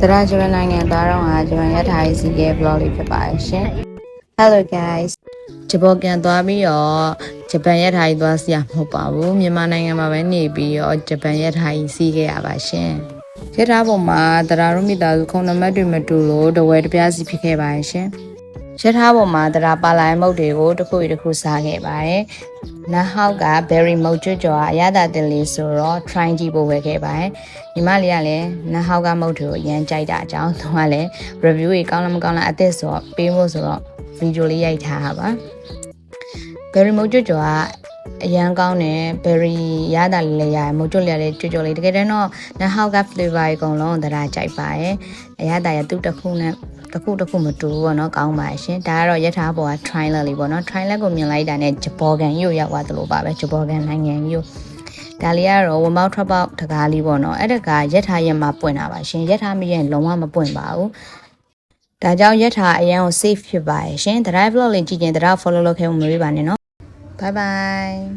Tara Japanနိုင်ငံသွားတော့ဟာဂျပန်ရထားရေးစီးရဲ့ vlog လေးဖြစ်ပါတယ်ရှင် Hello guys ဂျပန်ပြန်သွားပြီးတော့ဂျပန်ရထားရေးသွားစီရမဟုတ်ပါဘူးမြန်မာနိုင်ငံမှာပဲနေပြီးတော့ဂျပန်ရထားရေးစီးခဲ့ရပါရှင်ရထားပေါ်မှာတရာတို့မိသားစုခုံနံပါတ်တွေမတူလို့တဝဲတပြားစီဖြစ်ခဲ့ပါတယ်ရှင်ရထားပေါ်မှာတရာပါလာမုတ်တွေကိုတစ်ခုစားခဲ့ပါတယ်။နောက်ဟောက်က berry မုတ်ကျွတ်ကျော်အရသာတင်လေးဆိုတော့ try ကြည့်ဖို့ဝယ်ခဲ့ပါတယ်။ညီမလေးကလည်းနောက်ဟောက်ကမုတ်တွေကိုအရန်ကြိုက်တာအကြောင်းသူကလည်း review တွေကောင်းလားမကောင်းလားအသက်ဆိုတော့ပေးဖို့ဆိုတော့ video လေးရိုက်ထားတာပါ။ berry မုတ်ကျွတ်ကျော်ကအရန်ကောင်းတယ် berry ရတာလေးလည်းရတယ်မုတ်ကျွတ်လေးလည်းကျွတ်ကျော်လေးတကယ်တမ်းတော့နောက်ဟောက်က flavor အကုန်လုံးတရာကြိုက်ပါတယ်။အရသာရသူ့တစ်ခုနဲ့တခုမတူဘူးပေါ့နော်ကောင်းပါရှင်ဒါကတော့ရထားပေါ်က trailer လေးပေါ့နော် trailer ကိုမြင်လိုက်တာနဲ့ဂျပေါ်ကန်ကြီးကိုရောက်သွားသလိုပါပဲဂျပေါ်ကန်နိုင်ငံကြီးကိုဒါလေးကတော့ဝင်ပေါက်ထွက်ပေါက်တကားလေးပေါ့နော်အဲ့ဒါကရထားရက်မှာပွင့်တာပါရှင်ရထားမရင်လုံးဝမပွင့်ပါဘူးဒါကြောင့်ရထားအရန်ကို safe ဖြစ်ပါရဲ့ရှင် drive vlog လေးကြည့်ရင်ဒါ follow လုပ်ခဲ့ဖို့မမေ့ပါနဲ့နော် bye bye